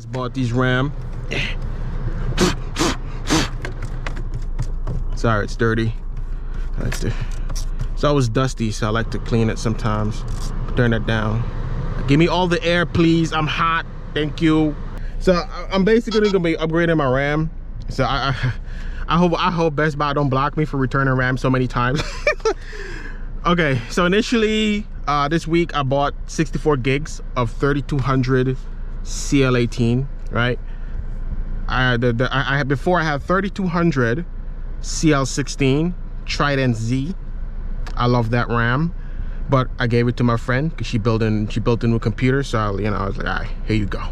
Just bought these RAM. Sorry, it's dirty. It's always dusty, so I like to clean it sometimes. Turn that down. Give me all the air, please. I'm hot. Thank you. So I'm basically gonna be upgrading my RAM. So I hope Best Buy don't block me for returning RAM so many times. Okay, so initially this week I bought 64 gigs of 3200 CL18, right? Before I had 3200 CL16 Trident Z. I love that RAM, but I gave it to my friend because she built a new computer. So I was like, all right, here you go.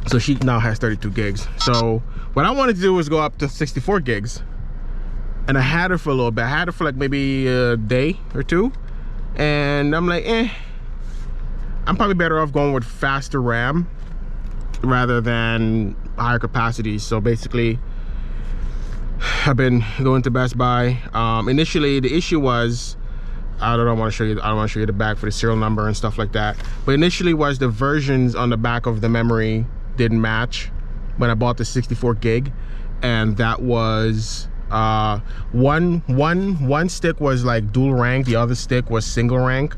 So she now has 32 gigs. So what I wanted to do was go up to 64 gigs, and I had it for a little bit. I had it for like maybe a day or two, and I'm like, I'm probably better off going with faster RAM rather than higher capacity. So basically, I've been going to Best Buy. Initially, the issue was, I don't want to show you the back for the serial number and stuff like that. But initially was the versions on the back of the memory didn't match when I bought the 64 gig, and that was one stick was like dual rank, the other stick was single rank,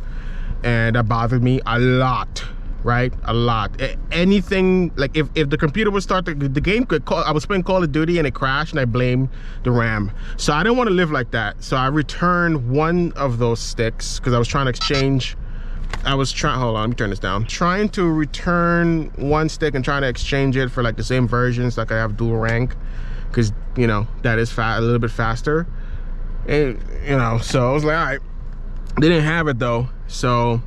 and that bothered me a lot. Right, a lot. Anything like if the computer would start the game could call, I was playing Call of Duty and it crashed, and I blamed the RAM. So I didn't want to live like that. So I returned one of those sticks because I was trying to exchange. Hold on, let me turn this down. Trying to return one stick and trying to exchange it for like the same versions, like I have dual rank, because that is a little bit faster. And so I was like, all right. They didn't have it though, so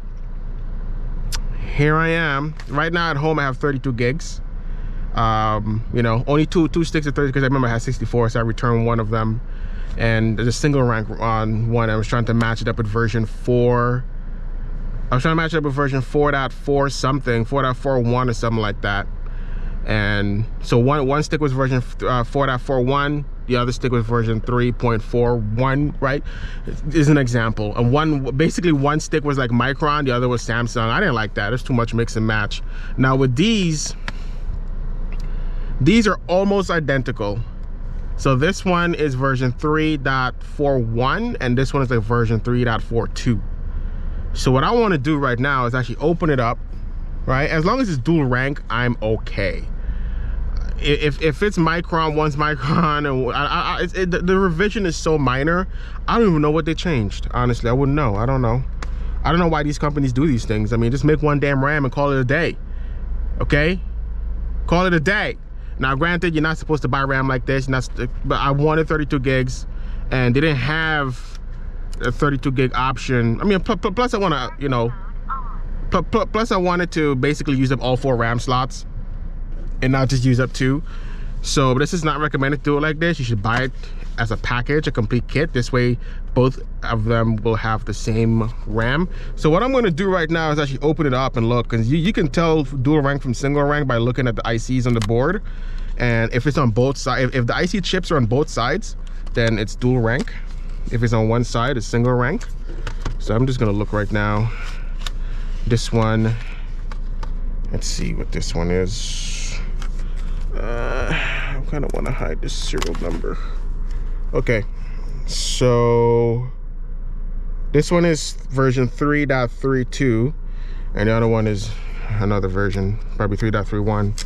here I am. Right now at home I have 32 gigs. Only two sticks of 30 because I remember I had 64, so I returned one of them. And there's a single rank on one. I was trying to match it up with version 4. I was trying to match it up with version 4.4 something, 4.41 or something like that. And so one stick was version 4.41, the other stick was version 3.41, right? Is an example. And basically one stick was like Micron, the other was Samsung. I didn't like that. There's too much mix and match. Now with these are almost identical. So this one is version 3.41 and this one is like version 3.42. So what I want to do right now is actually open it up, right? As long as it's dual rank, I'm okay. If it's Micron, one's Micron, and the revision is so minor, I don't even know what they changed. Honestly, I wouldn't know. I don't know why these companies do these things. I mean, just make one damn RAM and call it a day. Okay, call it a day. Now, granted, you're not supposed to buy RAM like this, but I wanted 32 gigs, and they didn't have a 32 gig option. I mean, plus I want to, plus I wanted to basically use up all 4 RAM slots and not just use up 2. So this is not recommended to do it like this. You should buy it as a package, a complete kit. This way both of them will have the same RAM. So what I'm going to do right now is actually open it up and look, because you can tell dual rank from single rank by looking at the ICs on the board. And if it's on both sides, if the IC chips are on both sides, then it's dual rank. If it's on one side, it's single rank. So I'm just going to look right now. This one, let's see what this one is. I kind of want to hide this serial number. Okay, so this one is version 3.32 and the other one is another version, probably 3.31.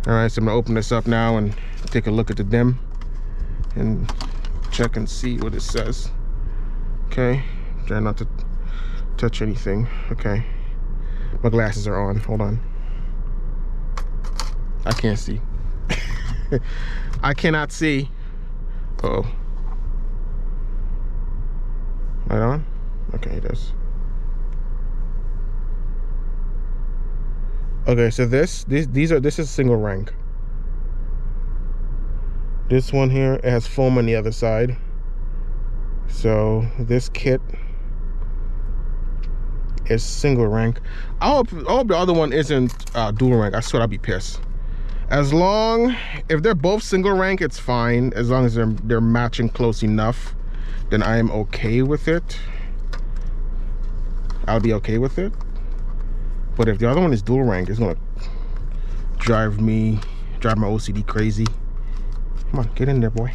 All right, so I'm gonna open this up now and take a look at the DIMM and check and see what it says. Okay, try not to touch anything. Okay, my glasses are on. Hold on, I can't see. I cannot see. Uh-oh. Right on? Okay, it is. Okay, so this is single rank. This one here, it has foam on the other side. So this kit is single rank. I hope the other one isn't dual rank. I swear I'll be pissed. If they're both single rank, it's fine. As long as they're matching close enough, then I am okay with it. I'll be okay with it. But if the other one is dual rank, it's gonna drive my OCD crazy. Come on, get in there, boy.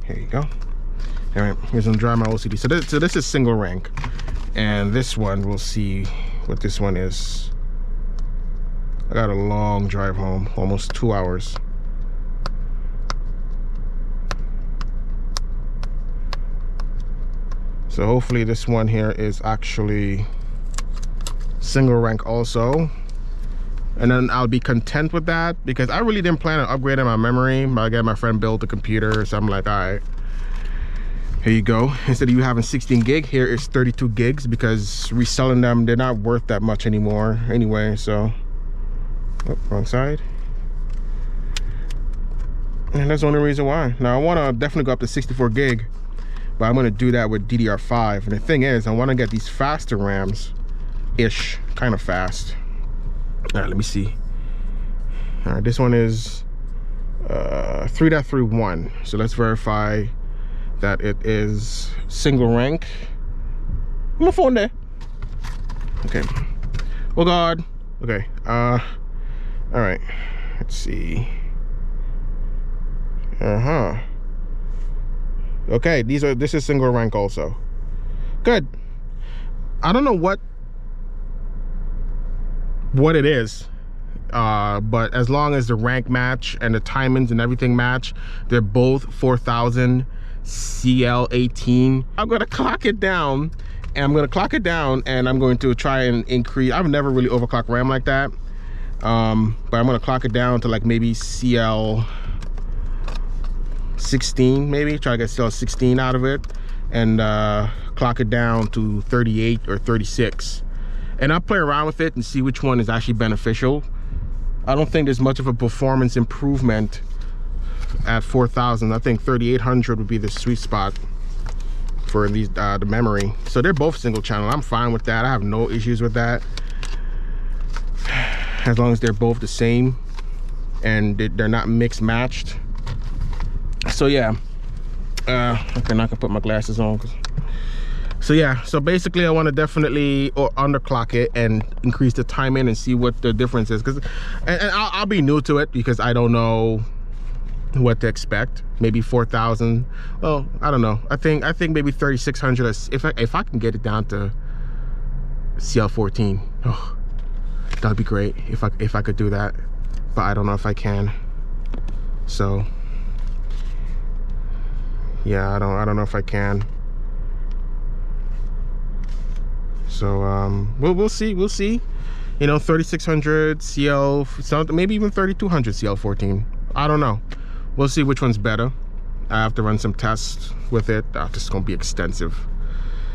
Here you go. All right, here's gonna drive my OCD. So this is single rank, and this one, we'll see what this one is. I got a long drive home, almost 2 hours. So hopefully this one here is actually single rank also, and then I'll be content with that, because I really didn't plan on upgrading my memory. But again, my friend built the computer, so I'm like, all right, here you go. Instead of you having 16 gig, here is 32 gigs, because reselling them, they're not worth that much anymore anyway. So, oh, wrong side. And that's the only reason why. Now I want to definitely go up to 64 gig, but I'm going to do that with DDR5. And the thing is, I want to get these faster RAMs ish, kind of fast. All right, let me see. All right, this one is 3.31. So let's verify that it is single rank. My phone there. Okay. Oh God. Okay. All right. Let's see. Okay, this is single rank also. Good. I don't know what it is, but as long as the rank match and the timings and everything match, they're both 4000 CL18. I'm gonna clock it down, and I'm going to try and increase. I've never really overclocked RAM like that, but I'm gonna clock it down to like maybe CL16, maybe try to get CL16 out of it, and clock it down to 38 or 36. And I'll play around with it and see which one is actually beneficial. I don't think there's much of a performance improvement at 4000. I think 3800 would be the sweet spot for these the memory. So they're both single channel. I'm fine with that. I have no issues with that, as long as they're both the same and they're not mixed matched. So yeah, okay, now I can put my glasses on. So yeah, so basically I want to definitely underclock it and increase the timing and see what the difference is, because and I'll be new to it, because I don't know what to expect. Maybe 4000. Well, I don't know. I think maybe 3600. If I can get it down to CL14, oh, that'd be great if I could do that, but I don't know if I can. So yeah, I don't know if I can. So we'll see. You know, 3600 CL, something, maybe even 3200 CL14. I don't know. We'll see which one's better. I have to run some tests with it. This is gonna be extensive.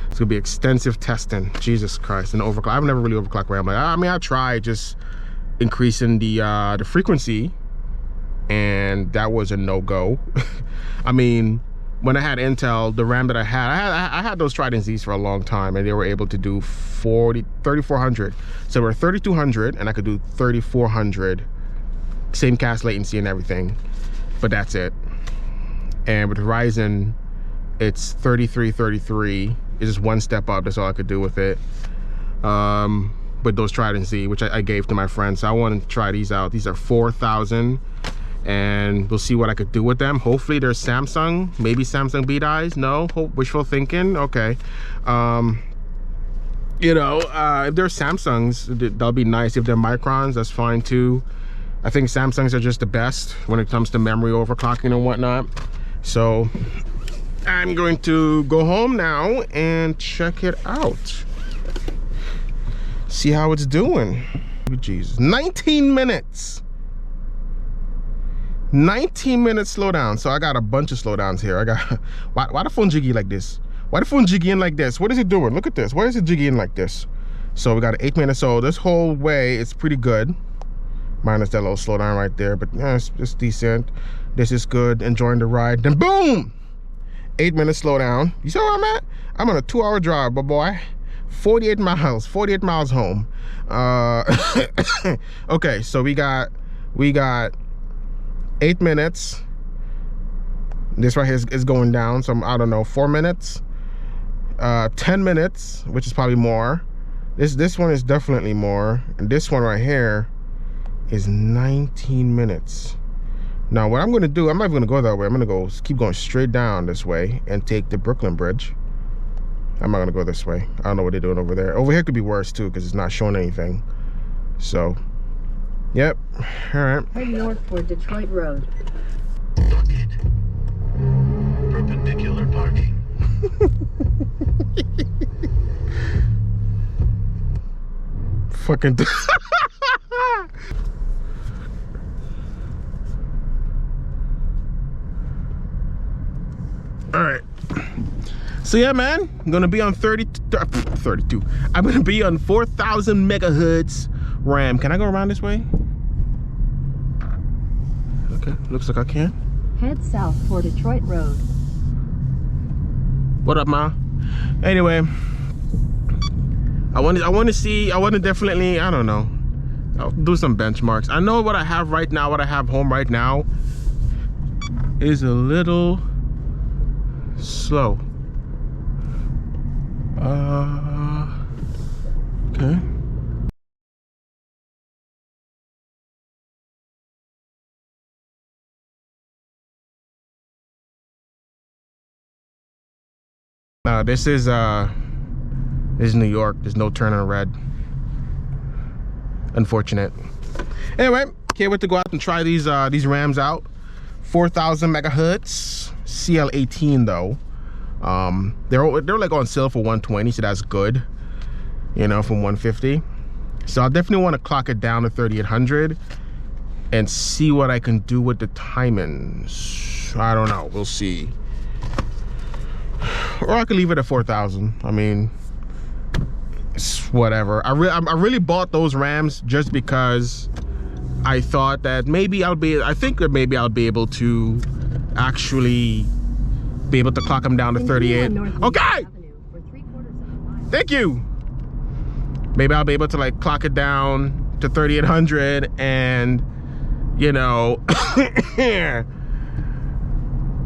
It's gonna be extensive testing. Jesus Christ, and overclock. I've never really overclocked RAM. I mean, I tried just increasing the frequency, and that was a no-go. I mean, when I had Intel, the RAM that I had those Trident Z's for a long time, and they were able to do 3400. So we're 3200, and I could do 3400, same cache latency and everything, but that's it. And with Ryzen, it's 3333. It's just one step up. That's all I could do with it. With those Trident Z, which I gave to my friends. So I want to try these out. These are 4000. And we'll see what I could do with them. Hopefully they're Samsung, maybe Samsung B-Dies. No, wishful thinking. Okay. You know, if they're Samsungs, that'll be nice. If they're Microns, that's fine too. I think Samsungs are just the best when it comes to memory overclocking and whatnot. So I'm going to go home now and check it out. See how it's doing. Jesus, 19 minutes. 19 minutes slowdown. So I got a bunch of slowdowns here. I got why the phone jiggy like this? Why the phone jiggy in like this? What is it doing? Look at this. Why is it jiggy in like this? So we got an 8 minutes. So this whole way it's pretty good, minus that little slowdown right there, but yeah, it's decent. This is good. Enjoying the ride. Then boom, 8 minutes slowdown. You see where I'm at? I'm on a 2-hour drive, but boy, 48 miles home. Okay, so we got 8 minutes. This right here is going down, so I don't know, 4 minutes, 10 minutes, which is probably more. This one is definitely more, and this one right here is 19 minutes. Now what I'm gonna do, I'm not even gonna go that way. I'm gonna keep going straight down this way and take the Brooklyn Bridge. I'm not gonna go this way. I don't know what they're doing over there. Over here could be worse too, because it's not showing anything. So, yep, all right. Head north for Detroit Road. Perpendicular parking. Fucking all right. So yeah, man, I'm gonna be on 32. I'm gonna be on 4,000 megahertz RAM. Can I go around this way? Okay, looks like I can. Head south for Detroit Road. What up, Ma? Anyway, I want to definitely, I don't know, I'll do some benchmarks. I know what I have right now, what I have home right now is a little slow. Okay. This is New York. There's no turning red. Unfortunate. Anyway, can't wait to go out and try these RAMs out. 4,000 megahertz, CL18 though. They're like on sale for 120, so that's good. You know, from 150. So I definitely want to clock it down to 3800 and see what I can do with the timings. I don't know. We'll see. Or I could leave it at 4,000. I mean, it's whatever. I really bought those RAMs just because I thought that maybe I think that maybe I'll be able to actually be able to clock them down to 38. Okay. Thank you. Maybe I'll be able to like clock it down to 3800 and, you know,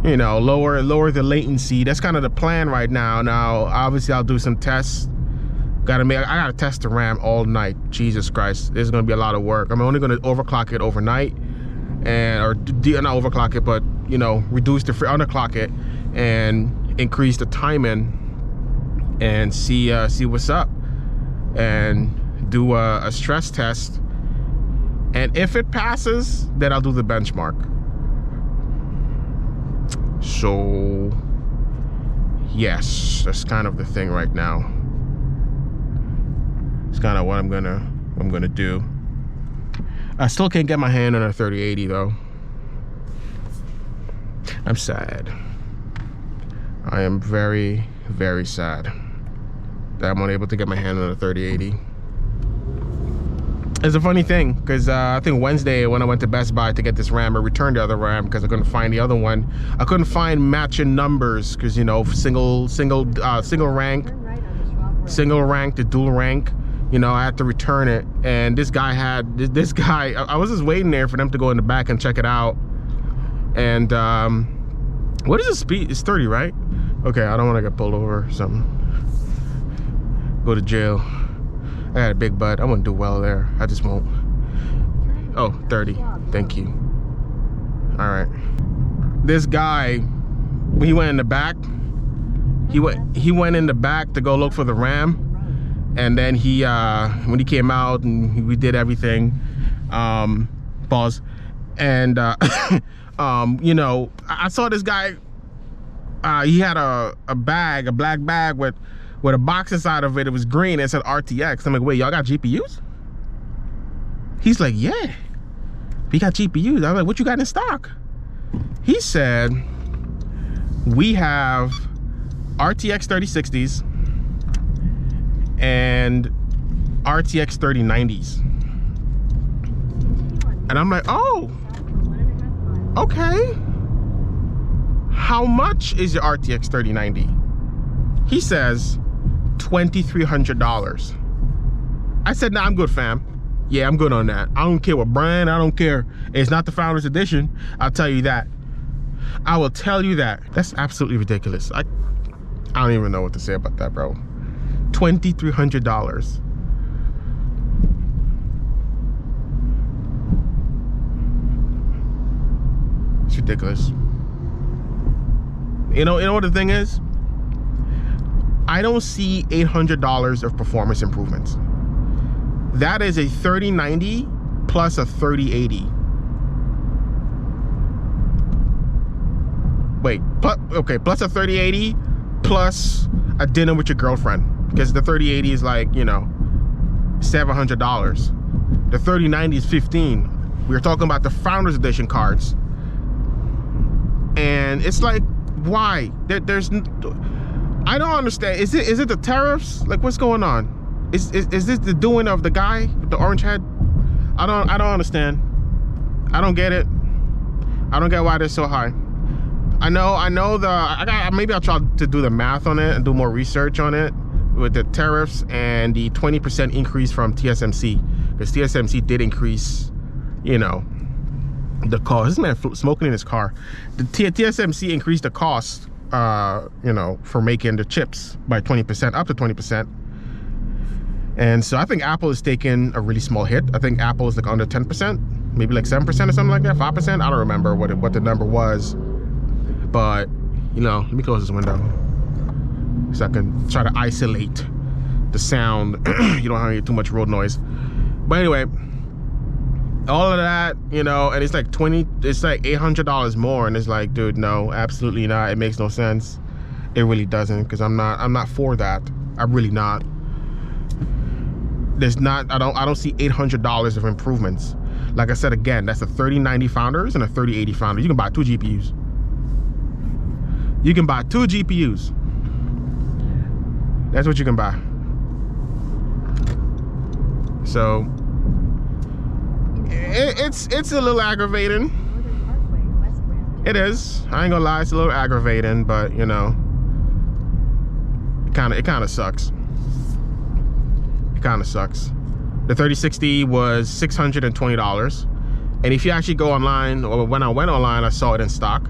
you know, lower the latency. That's kind of the plan right now. Now, obviously, I'll do some tests. I gotta test the RAM all night. Jesus Christ, this is gonna be a lot of work. I'm only gonna overclock it overnight, or not overclock it, but you know, underclock it, and increase the timing, and see what's up, and do a stress test. And if it passes, then I'll do the benchmark. So yes, that's kind of the thing right now. It's kind of what I'm gonna do. I still can't get my hand on a 3080 though. I'm sad. I am very, very sad that I'm unable to get my hand on a 3080. It's a funny thing, because I think Wednesday when I went to Best Buy to get this RAM, I returned the other RAM because I couldn't find the other one. I couldn't find matching numbers because, you know, single rank to dual rank. You know, I had to return it, and this guy I was just waiting there for them to go in the back and check it out. And what is the speed? It's 30, right? Okay, I don't want to get pulled over or something. Go to jail. I got a big butt. I wouldn't do well there. I just won't. Oh, 30. Thank you. All right. This guy, when he went in the back, he went in the back to go look for the RAM. And then when he came out and we did everything, pause. And, you know, I saw this guy, he had a black bag with a box inside of it. It was green. It said RTX. I'm like, wait, y'all got GPUs? He's like, yeah, we got GPUs. I was like, what you got in stock? He said, we have RTX 3060s and RTX 3090s. And I'm like, oh, okay. How much is your RTX 3090? He says $2,300. I said, nah, I'm good, fam. Yeah, I'm good on that. I don't care what brand, I don't care. It's not the Founders Edition. I'll tell you that. I will tell you that. That's absolutely ridiculous. I don't even know what to say about that, bro. $2,300. ridiculous. You know what the thing is? I don't see $800 of performance improvements. That is a 3090 plus a 3080. Wait, plus a 3080 plus a dinner with your girlfriend, because the 3080 is like, you know, $700. The 3090 is $15. We were talking about the Founders Edition cards, and it's like, why? There's, I don't understand. Is it the tariffs? Like, what's going on? Is this the doing of the guy with the orange head? I don't understand. I don't get it. I don't get why they're so high. I know maybe I'll try to do the math on it and do more research on it with the tariffs and the 20% increase from TSMC, because TSMC did increase, you know, the cost. This man smoking in his car. The TSMC increased the cost, you know, for making the chips by 20%, up to 20%. And so I think Apple is taking a really small hit. I think Apple is like under 10%, maybe like 7% or something like that, 5%. I don't remember what the number was. But, you know, let me close this window so I can try to isolate the sound. You don't hear too much road noise. But anyway, all of that, you know, and it's like $800 more, and it's like, dude, no, absolutely not. It makes no sense. It really doesn't, because I'm not for that. I'm really not. There's not, I don't see $800 of improvements. Like I said, again, that's a 3090 Founders and a 3080 Founders. You can buy 2 GPUs. You can buy 2 GPUs. That's what you can buy. So it's a little aggravating. It is. I ain't gonna lie, it's a little aggravating, but you know, it kind of sucks. It kind of sucks. The 3060 was $620, and if you actually go online, or when I went online, I saw it in stock.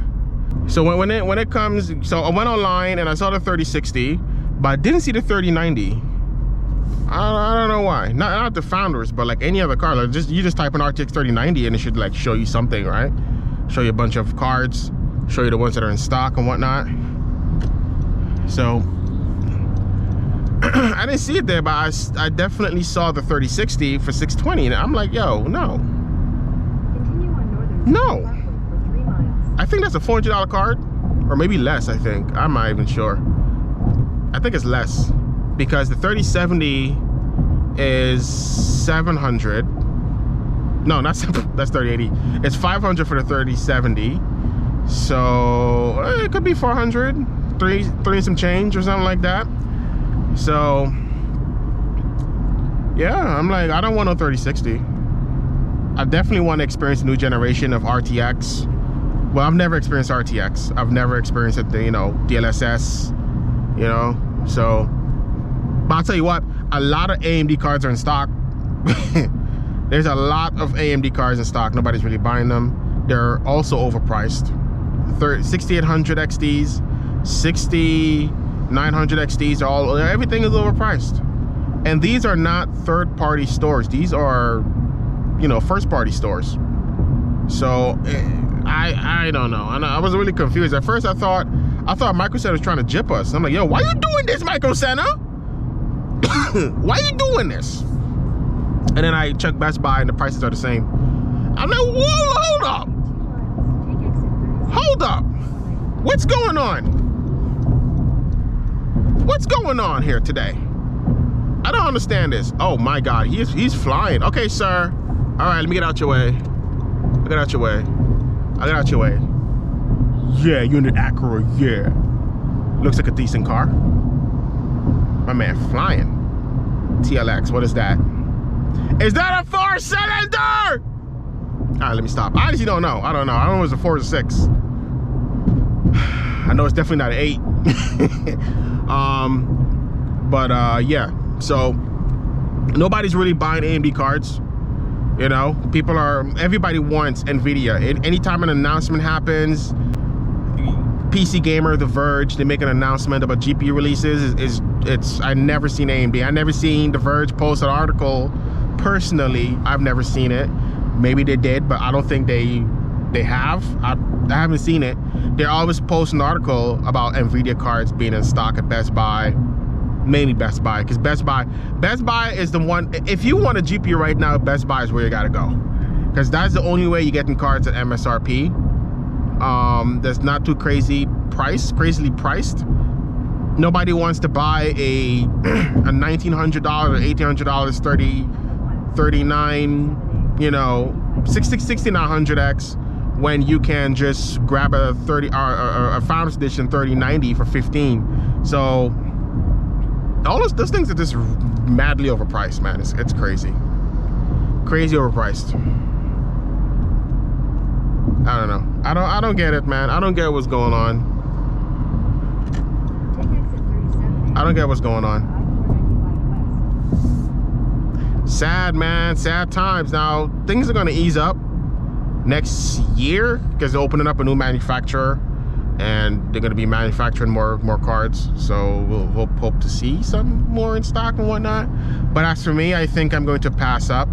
So when it comes, so I went online and I saw the 3060, but I didn't see the 3090. I don't know why. Not the Founders, but like any other car. Like you just type in RTX 3090 and it should like show you something, right? Show you a bunch of cards, show you the ones that are in stock and whatnot. So I didn't see it there, but I definitely saw the 3060 for $620, and I'm like, yo, no. Continue on Northern No. Parkway for 3 miles. I think that's a $400 card, or maybe less. I think, I'm not even sure. I think it's less, because the 3070 is 700. No, that's 3080. It's 500 for the 3070. So it could be 400, three and some change or something like that. So yeah, I'm like, I don't want no 3060. I definitely want to experience a new generation of RTX. Well, I've never experienced RTX. I've never experienced it, you know, DLSS, you know. So, but I'll tell you what, a lot of AMD cards are in stock. There's a lot of AMD cards in stock. Nobody's really buying them. They're also overpriced. 6800 XDs, 6900 XDs, everything is overpriced. And these are not third-party stores. These are, you know, first-party stores. So I don't know. I was really confused. At first I thought Micro Center was trying to jip us. I'm like, yo, why you doing this, Micro Center? Why you doing this? And then I checked Best Buy and the prices are the same. I'm like, whoa, hold up. Hold up. What's going on? What's going on here today? I don't understand this. Oh my God, he's flying. Okay, sir. All right, let me get out your way. I'll get out your way. I'll get out your way. Yeah, unit Acura, yeah. Looks like a decent car. My man flying. TLX, what is that? Is that a 4-cylinder? All right, let me stop. I honestly don't know. I don't know. I don't know if it's a 4 or 6. I know it's definitely not an 8. Yeah. So nobody's really buying AMD cards. You know, everybody wants NVIDIA. Anytime an announcement happens, PC Gamer, The Verge, they make an announcement about GPU releases. I never seen AMD. I never seen The Verge post an article. Personally, I've never seen it. Maybe they did, but I don't think they they have. I haven't seen it. They always post an article about Nvidia cards being in stock at Best Buy, mainly Best Buy, because Best Buy is the one. If you want a GPU right now, Best Buy is where you gotta go, because that's the only way you're getting cards at MSRP. That's not too crazily priced. Nobody wants to buy a $1,900 or $1,800 39, you know, 6900X, when you can just grab a Founders Edition 3090 for 15. So all those things are just madly overpriced, man. It's crazy overpriced. I don't know. I don't get it, man. I don't get what's going on. I don't get what's going on. Sad, man. Sad times. Now things are going to ease up next year because they're opening up a new manufacturer and they're going to be manufacturing more cards. So we'll hope to see some more in stock and whatnot. But as for me, I think I'm going to pass up.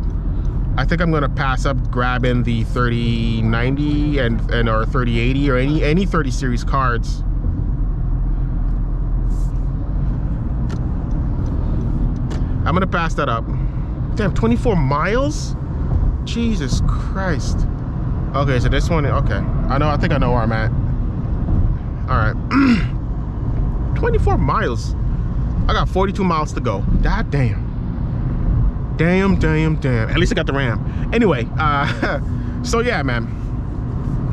I think I'm going to pass up grabbing the 3090 and or 3080 or any 30 series cards. I'm going to pass that up. Damn, 24 miles? Jesus Christ. Okay, so this one, okay. I think I know where I'm at. All right. 24 miles. I got 42 miles to go. God damn. Damn. At least I got the RAM. Anyway, so yeah, man.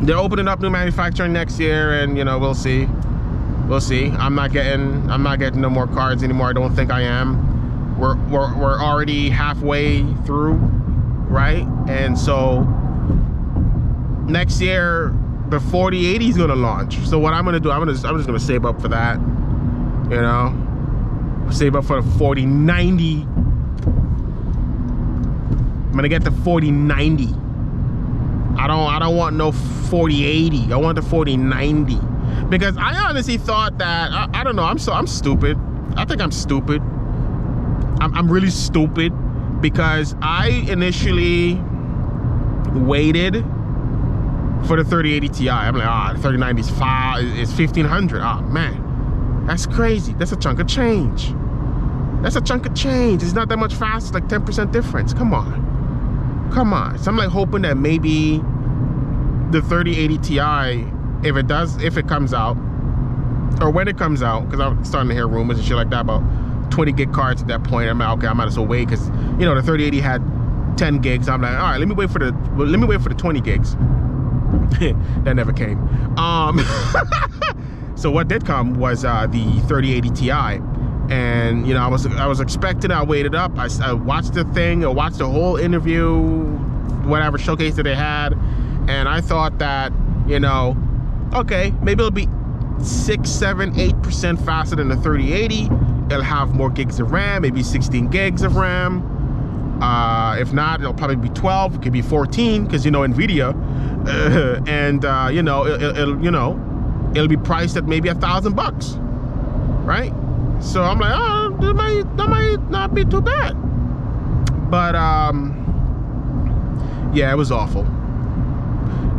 They're opening up new manufacturing next year, and you know, we'll see. I'm not getting no more cards anymore. I don't think I am. We're already halfway through, right? And so next year the 4080 is gonna launch. So what I'm gonna do, I'm just gonna save up for that. You know, save up for the 4090. I'm gonna get the 4090. I don't want no 4080. I want the 4090 because I honestly thought that I don't know. I'm stupid. I think I'm stupid. I'm really stupid because I initially waited for the 3080 Ti. I'm like, the 3090 is $1,500. Oh man, that's crazy. That's a chunk of change. It's not that much faster. It's like 10% difference. Come on. So I'm like hoping that maybe the 3080 Ti, if it comes out, or when it comes out, because I'm starting to hear rumors and shit like that about 20 gig cards at that point. I'm like, okay, I might as well wait, because you know the 3080 had 10 gigs. I'm like, all right, let me wait for the 20 gigs. That never came. So what did come was the 3080 Ti, and you know I was expecting. I waited up. I watched the thing. I watched the whole interview, whatever showcase that they had, and I thought that, you know, okay, maybe it'll be 6, 7, 8% faster than the 3080. It'll have more gigs of RAM, maybe 16 gigs of RAM. If not, it'll probably be 12. It could be 14, because you know Nvidia, and you know it'll be priced at maybe $1,000, right? So I'm like, oh, that might not be too bad. But yeah, it was awful.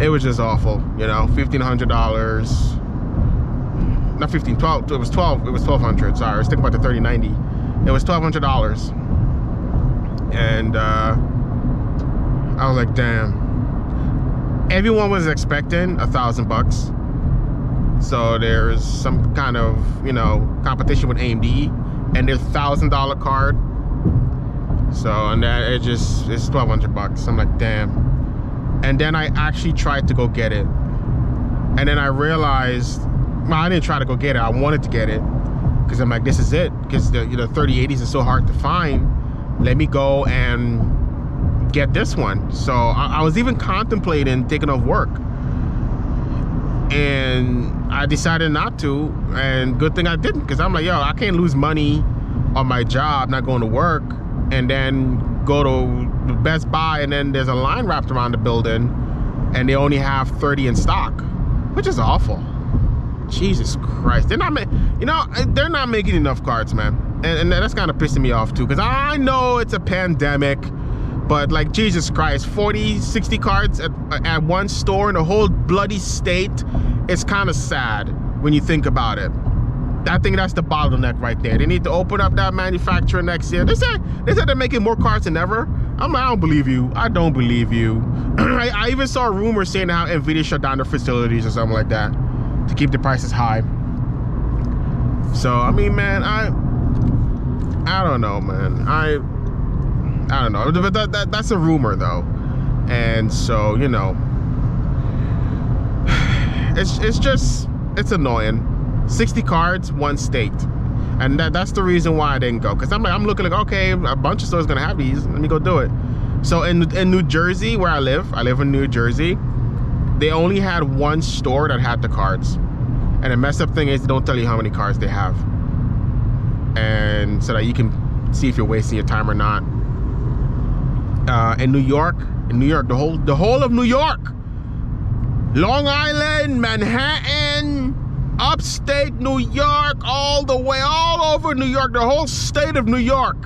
It was just awful, you know. $1,500. Not 15, 12. It was 12. It was 1,200. Sorry, I was thinking about the 3090. It was $1,200, and I was like, damn. Everyone was expecting $1,000. So there's some kind of, you know, competition with AMD and their $1,000 card. So, and that it's $1,200. I'm like, damn. And then I actually tried to go get it, and then I realized, well, I didn't try to go get it. I wanted to get it because I'm like, this is it. Because the 3080s are so hard to find. Let me go and get this one. So I was even contemplating taking off work, and I decided not to. And good thing I didn't, because I'm like, yo, I can't lose money on my job not going to work, and then go to Best Buy, and then there's a line wrapped around the building, and they only have 30 in stock, which is awful. Jesus Christ, they're not making enough cards, man, and that's kind of pissing me off too, because I know it's a pandemic, But like, Jesus Christ, 40, 60 cards at one store in a whole bloody state. It's kind of sad when you think about it. I think that's the bottleneck right there. They need to open up that manufacturer next year. They said they're making more cards than ever. I'm like, I don't believe you. I don't believe you. I even saw rumors saying how Nvidia shut down their facilities or something like that to keep the prices high. So I mean, man, I don't know, man. I don't know. But that's a rumor though, and so you know, it's annoying. 60 cards, one state, and that's the reason why I didn't go. Because I'm looking like, okay, a bunch of stores gonna have these. Let me go do it. So in New Jersey, where I live in New Jersey, they only had one store that had the cards, and the messed up thing is they don't tell you how many cards they have, and so that you can see if you're wasting your time or not. In New York, the whole of New York, Long Island, Manhattan, upstate New York, all over New York, the whole state of New York,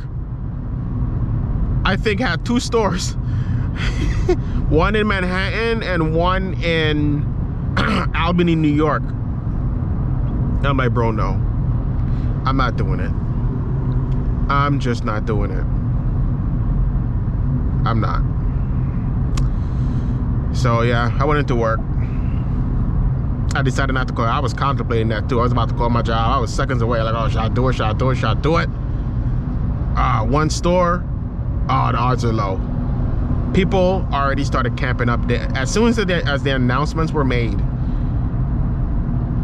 I think had 2 stores. One in Manhattan and one in Albany, New York. I'm like, bro, no. I'm not doing it. I'm just not doing it. I'm not. So yeah, I went into work. I decided not to call. I was contemplating that too. I was about to call my job. I was seconds away. Like, oh, should I do it? Should I do it? Should I do it? One store. Oh, the odds are low. People already started camping up there as soon as the announcements were made.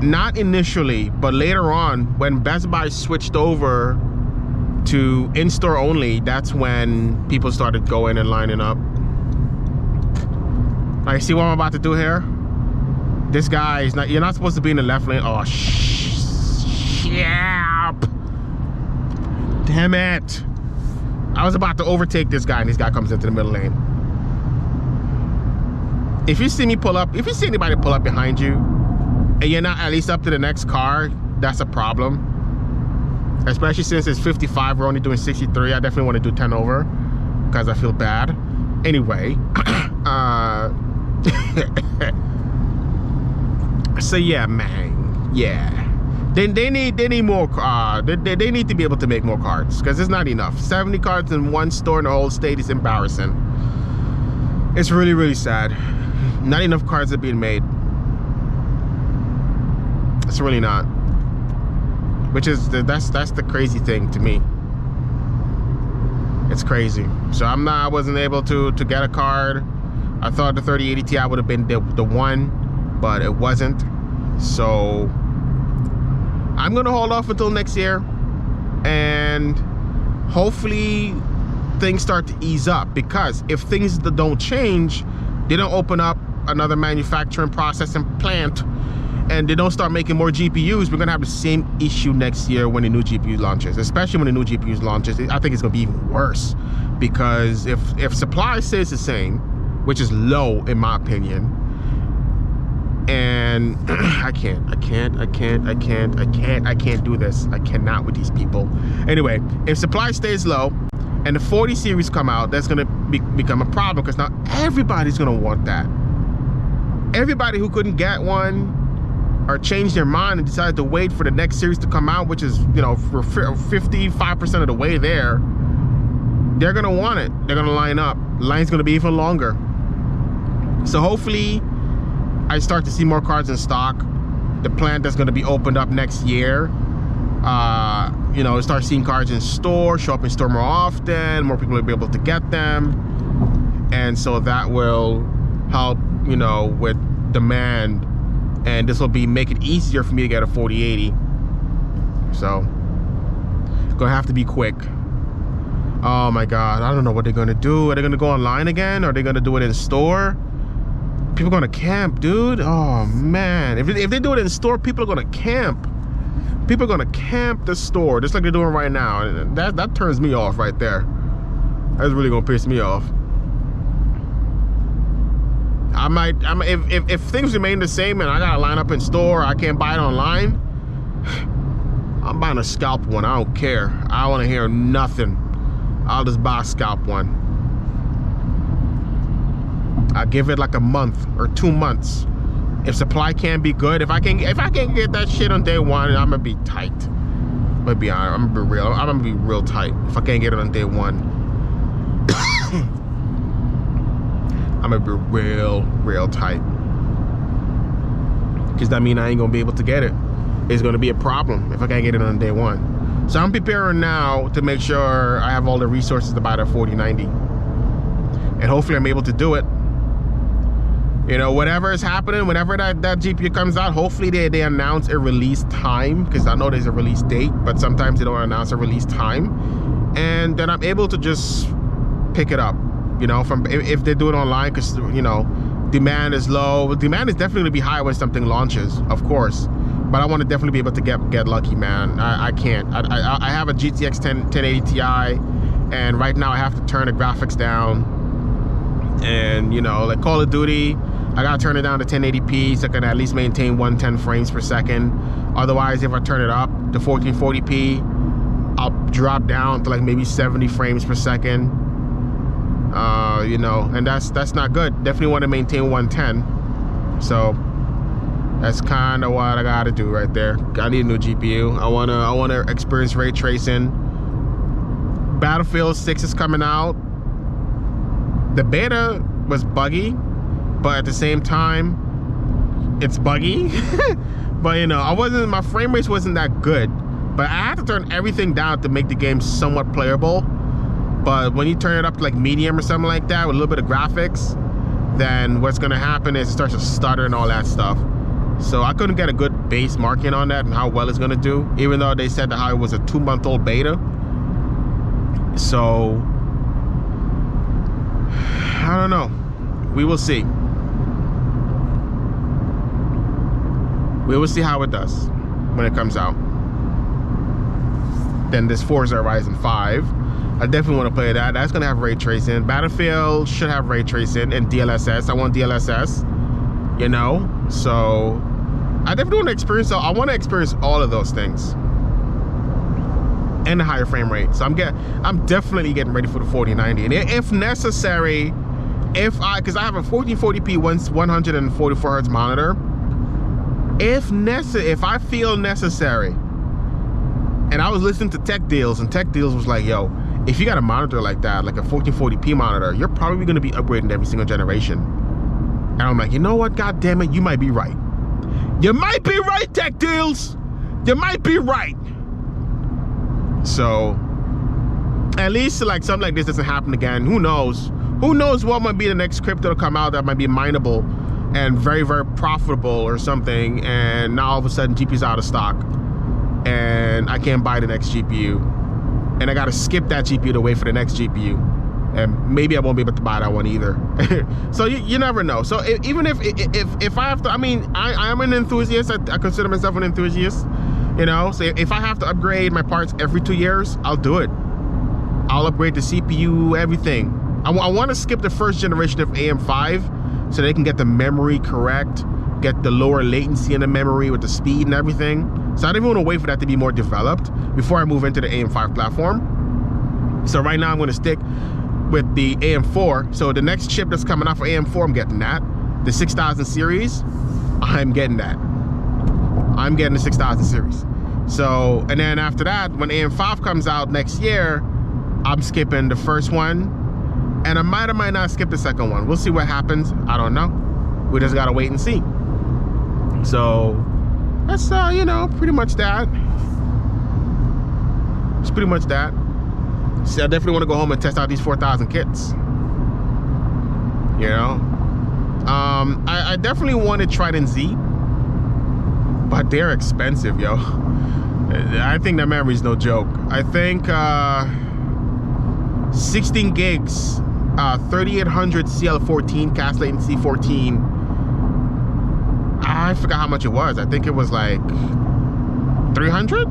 Not initially, but later on, when Best Buy switched over to in-store only, that's when people started going and lining up. Like, see what I'm about to do here? This guy is not, you're not supposed to be in the left lane. Oh, yeah. Damn it. I was about to overtake this guy and this guy comes into the middle lane. If you see me pull up, if you see anybody pull up behind you and you're not at least up to the next car, that's a problem. Especially since it's 55, we're only doing 63. I definitely want to do 10 over because I feel bad. Anyway, so yeah, man, yeah, they need more. They need to be able to make more cards because it's not enough. 70 cards in one store in the whole state is embarrassing. It's really, really sad. Not enough cards are being made. It's really not. Which is that's the crazy thing to me. It's crazy. So I wasn't able to get a card. I thought the 3080 Ti would have been the one, but it wasn't. So I'm gonna hold off until next year, and hopefully things start to ease up, because if things don't change, they don't open up another manufacturing processing plant and they don't start making more GPUs, we're gonna have the same issue next year when the new GPU launches, especially when the new GPUs launches. I think it's gonna be even worse, because if supply stays the same, which is low in my opinion, and I can't do this. I cannot with these people. Anyway, if supply stays low and the 40 series come out, that's gonna become a problem, because now everybody's gonna want that. Everybody who couldn't get one or changed their mind and decided to wait for the next series to come out, which is, you know, for 55% of the way there, they're gonna want it. They're gonna line up. The line's gonna be even longer. So hopefully I start to see more cards in stock. The plant that's gonna be opened up next year, you know, start seeing cards in store, show up in store more often, more people will be able to get them. And so that will help, you know, with demand. And this will make it easier for me to get a 4080. So, gonna have to be quick. Oh my God, I don't know what they're gonna do. Are they gonna go online again? Or are they gonna do it in store? People are gonna camp, dude. Oh man, if they do it in store, people are gonna camp. People are gonna camp the store, just like they're doing right now. And that turns me off right there. That's really gonna piss me off. If things remain the same and I gotta line up in store, I can't buy it online, I'm buying a scalp one. I don't care. I don't want to hear nothing. I'll just buy a scalp one. I'll give it like a month or 2 months. If supply can be good, if I can get that shit on day one, I'm gonna be tight. I'm gonna be honest, I'm gonna be real tight if I can't get it on day one. I'm gonna be real tight, because that means I ain't gonna be able to get it. It's gonna be a problem if I can't get it on day one. So I'm preparing now to make sure I have all the resources to buy that 4090, and hopefully I'm able to do it. You know, whatever is happening, whenever that GPU comes out, hopefully they announce a release time, because I know there's a release date, but sometimes they don't announce a release time, and then I'm able to just pick it up. You know, from if they do it online, because, you know, demand is low. Demand is definitely going to be high when something launches, of course, but I want to definitely be able to get lucky, man. I can't. I have a GTX 1080 Ti, and right now I have to turn the graphics down. And, you know, like Call of Duty, I gotta turn it down to 1080p so I can at least maintain 110 frames per second. Otherwise, if I turn it up to 1440p, I'll drop down to like maybe 70 frames per second. You know, and that's not good. Definitely want to maintain 110. So that's kind of what I gotta do right there. I need a new GPU. I wanna experience ray tracing. Battlefield 6 is coming out. The beta was buggy, but at the same time, it's buggy. But, you know, my frame rate wasn't that good, but I had to turn everything down to make the game somewhat playable. But when you turn it up to like medium or something like that with a little bit of graphics, then what's gonna happen is it starts to stutter and all that stuff. So I couldn't get a good base marking on that and how well it's gonna do, even though they said that how it was a 2-month-old beta. So I don't know. We will see. We will see how it does when it comes out. Then this Forza Horizon 5. I definitely want to play that. That's going to have ray tracing. Battlefield should have ray tracing and DLSS. I want DLSS, you know? So I definitely want to experience, I want to experience all of those things. And a higher frame rate. So I'm definitely getting ready for the 4090. And if necessary, because I have a 1440p 144 hertz monitor, if I feel necessary, and I was listening to Tech Deals, and Tech Deals was like, yo, if you got a monitor like that, like a 1440p monitor, you're probably going to be upgrading every single generation. And I'm like, you know what? God damn it, you might be right. You might be right, Tech Deals. You might be right. So at least like something like this doesn't happen again. Who knows? Who knows what might be the next crypto to come out that might be mineable and very, very profitable or something, and now all of a sudden GPU's out of stock and I can't buy the next GPU, and I gotta skip that GPU to wait for the next GPU, and maybe I won't be able to buy that one either. So you never know. So even if I have to, I mean, I am an enthusiast. I consider myself an enthusiast, you know. So if I have to upgrade my parts every 2 years, I'll do it. I'll upgrade the CPU, everything. I want to skip the first generation of AM5 so they can get the memory correct, get the lower latency in the memory with the speed and everything. So I don't even want to wait for that to be more developed before I move into the AM5 platform. So right now I'm going to stick with the AM4. So the next chip that's coming out for AM4, I'm getting that. The 6000 series, I'm getting that. I'm getting the 6000 series. So, and then after that, when AM5 comes out next year, I'm skipping the first one, and I might or might not skip the second one. We'll see what happens. I don't know. We just gotta wait and see. So that's you know, pretty much that. It's pretty much that. So I definitely want to go home and test out these 4000 kits. You know, I definitely want to Trident Z, but they're expensive, yo. I think that memory is no joke. I think 16 gigs, 3800 CL14, cast latency 14. I forgot how much it was. I think it was like 300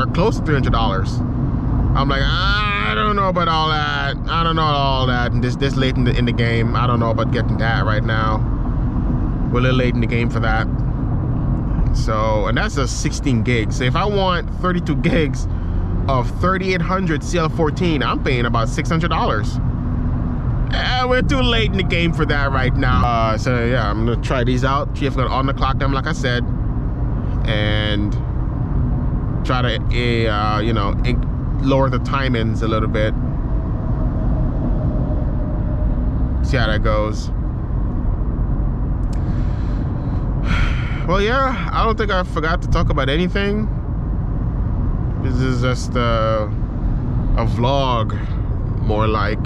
or close to $300. I'm like, I don't know about all that. I don't know all that. And this late in the game, I don't know about getting that right now. We're a little late in the game for that. So, and that's a 16 gigs. So if I want 32 gigs of 3800 CL14, I'm paying about $600. We're too late in the game for that right now. So yeah, I'm gonna try these out. See if I'm on the clock them like I said, and try to you know, lower the timings a little bit. See how that goes. Well, yeah, I don't think I forgot to talk about anything. This is just a vlog, more like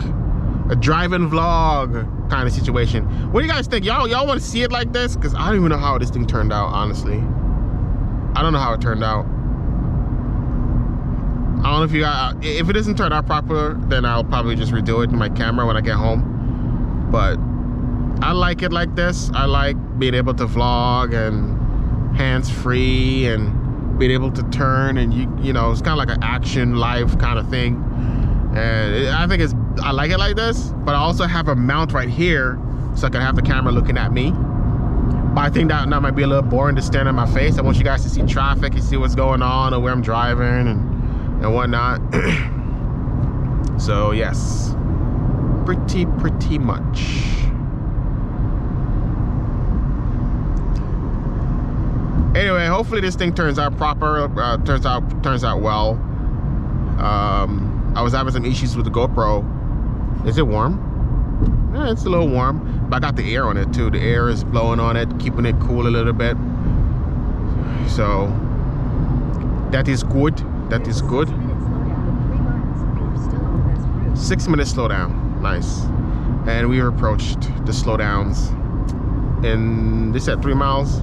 a driving vlog kind of situation. What do you guys think? Y'all want to see it like this? Because I don't even know how this thing turned out, honestly. I don't know how it turned out. I don't know if you guys, if it doesn't turn out proper, then I'll probably just redo it in my camera when I get home. But I like it like this. I like being able to vlog and hands-free and being able to turn, and you know, it's kind of like an action live kind of thing. And I think I like it like this, but I also have a mount right here so I can have the camera looking at me. But I think that might be a little boring to stand in my face. I want you guys to see traffic and see what's going on or where I'm driving and whatnot. So yes, pretty much. Anyway, hopefully this thing turns out proper, turns out well. I was having some issues with the GoPro. Is it warm? Yeah, it's a little warm, but I got the air on it too. The air is blowing on it, keeping it cool a little bit. So that is good. That is good. 6 minute slowdown. Nice. And we've approached the slowdowns. And they said 3 miles.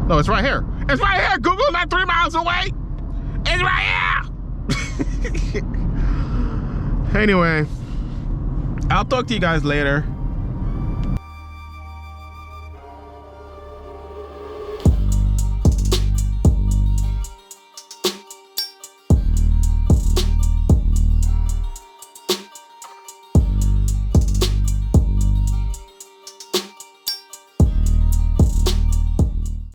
No, it's right here. It's right here. Google, not 3 miles away. It's right here. Anyway, I'll talk to you guys later.